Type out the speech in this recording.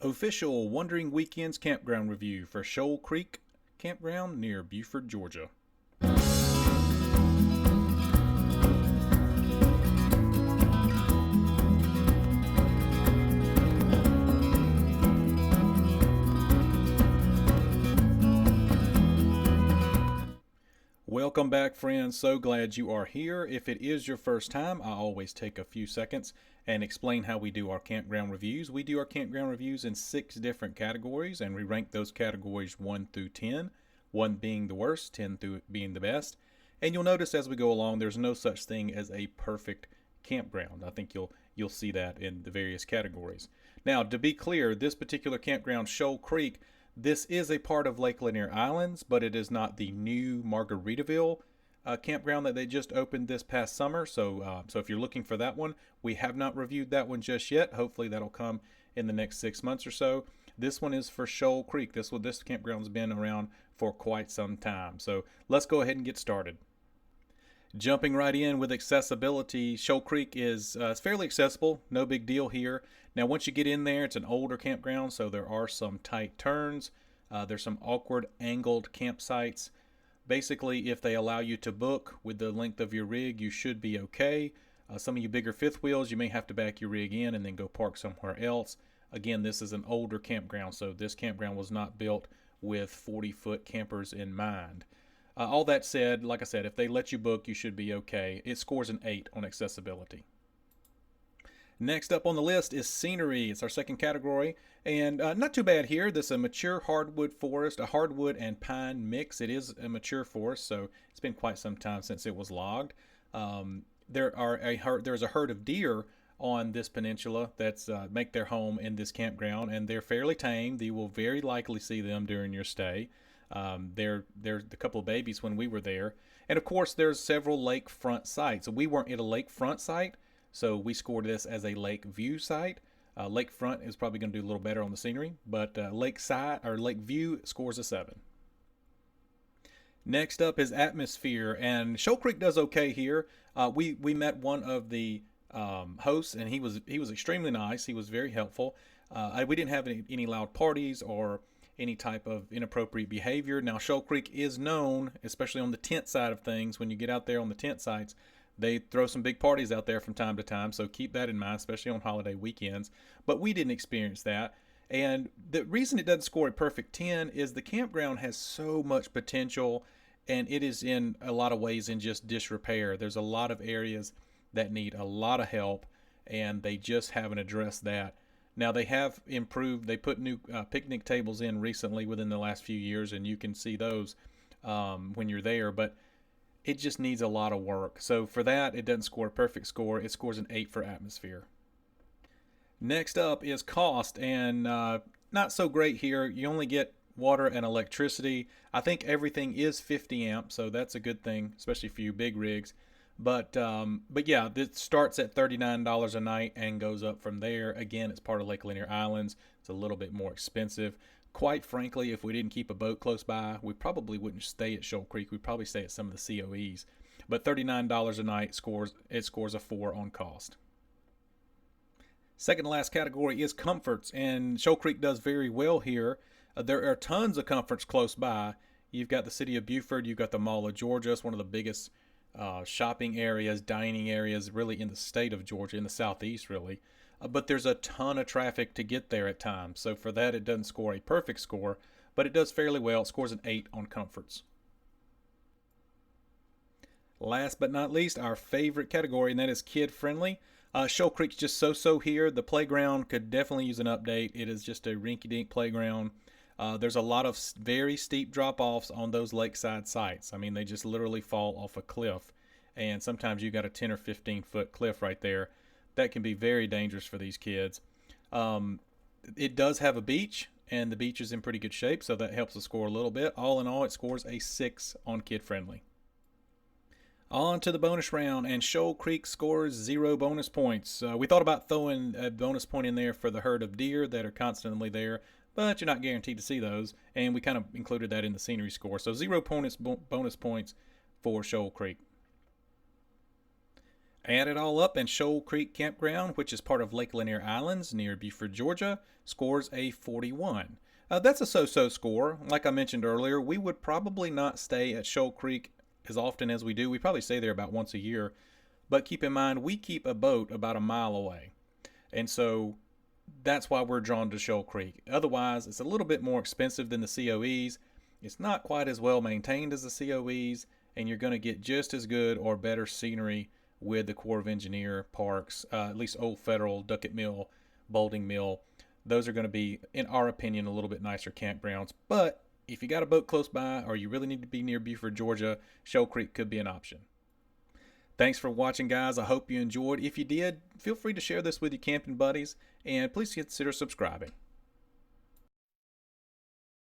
Official Wandering Weekends Campground Review for Shoal Creek Campground near Buford, Georgia. Welcome back, friends. So glad you are here. If it is your first time, I always take a few seconds and explain how we do our campground reviews. We do our campground reviews in 6 different categories, and we rank those categories 1 through 10, 1 being the worst, 10 through being the best. And you'll notice as we go along, there's no such thing as a perfect campground. I think you'll see that in the various categories. Now, to be clear, this particular campground, Shoal Creek, this is a part of Lake Lanier Islands, but it is not the new Margaritaville campground that they just opened this past summer. So if you're looking for that one, we have not reviewed that one just yet. Hopefully that'll come in the next 6 months or so. This one is for Shoal Creek. This campground's been around for quite some time. So let's go ahead and get started. Jumping right in with accessibility, Shoal Creek is fairly accessible, no big deal here. Now, once you get in there, it's an older campground, so there are some tight turns. There's some awkward angled campsites. Basically, if they allow you to book with the length of your rig, you should be okay. Some of you bigger fifth wheels, you may have to back your rig in and then go park somewhere else. Again, this is an older campground, so this campground was not built with 40-foot campers in mind. All that said, like I said, if they let you book, you should be okay. It scores an 8 on accessibility. Next up on the list is scenery. It's our second category, and not too bad here. This is a mature hardwood forest, a hardwood and pine mix. It is a mature forest, so it's been quite some time since it was logged. There's a herd of deer on this peninsula that's make their home in this campground, and they're fairly tame. You will very likely see them during your stay. They're a couple of babies when we were there, and of course there's several lakefront sites. We weren't at a lakefront site, so we scored this as a lake view site. Lakefront is probably going to do a little better on the scenery, but lakeside or lake view scores a 7. Next up is atmosphere, and Shoal Creek does okay here. We met one of the hosts, and he was extremely nice. He was very helpful. We didn't have any loud parties or any type of inappropriate behavior. Now, Shoal Creek is known, especially on the tent side of things, when you get out there on the tent sites, they throw some big parties out there from time to time, so keep that in mind, especially on holiday weekends. But we didn't experience that. And the reason it doesn't score a perfect 10 is the campground has so much potential, and it is in a lot of ways in just disrepair. There's a lot of areas that need a lot of help, and they just haven't addressed that. Now, they have improved. They put new picnic tables in recently within the last few years, and you can see those when you're there, but it just needs a lot of work. So for that, it doesn't score a perfect score. It scores an 8 for atmosphere. Next up is cost, and not so great here. You only get water and electricity. I think everything is 50 amps, so that's a good thing, especially for you big rigs. But yeah, it starts at $39 a night and goes up from there. Again, it's part of Lake Lanier Islands. It's a little bit more expensive. Quite frankly, if we didn't keep a boat close by, we probably wouldn't stay at Shoal Creek. We'd probably stay at some of the COEs. But $39 a night scores a 4 on cost. Second to last category is comforts, and Shoal Creek does very well here. There are tons of comforts close by. You've got the city of Buford. You've got the Mall of Georgia. It's one of the biggest shopping areas, dining areas, really in the state of Georgia, in the southeast, really. But there's a ton of traffic to get there at times. So for that, it doesn't score a perfect score, but it does fairly well. It scores an 8 on comforts. Last but not least, our favorite category, and that is kid-friendly. Shoal Creek's just so-so here. The playground could definitely use an update. It is just a rinky-dink playground. There's a lot of very steep drop-offs on those lakeside sites. I mean, they just literally fall off a cliff, and sometimes you got a 10 or 15-foot cliff right there. That can be very dangerous for these kids. It does have a beach, and the beach is in pretty good shape, so that helps the score a little bit. All in all, it scores a 6 on kid-friendly. On to the bonus round, and Shoal Creek scores 0 bonus points. We thought about throwing a bonus point in there for the herd of deer that are constantly there, but you're not guaranteed to see those, and we kind of included that in the scenery score. So 0 bonus points for Shoal Creek. Add it all up, and Shoal Creek Campground, which is part of Lake Lanier Islands near Beaufort, Georgia, scores a 41. That's a so-so score. Like I mentioned earlier, we would probably not stay at Shoal Creek as often as we do. We probably stay there about once a year. But keep in mind, we keep a boat about a mile away. And so that's why we're drawn to Shoal Creek. Otherwise, it's a little bit more expensive than the COEs. It's not quite as well maintained as the COEs, and you're going to get just as good or better scenery with the Corps of Engineer parks, at least Old Federal, Duckett Mill, Boulding Mill. Those are going to be, in our opinion, a little bit nicer campgrounds. But if you got a boat close by or you really need to be near Beaufort, Georgia, Shoal Creek could be an option. Thanks for watching, guys. I hope you enjoyed. If you did, feel free to share this with your camping buddies, and please consider subscribing.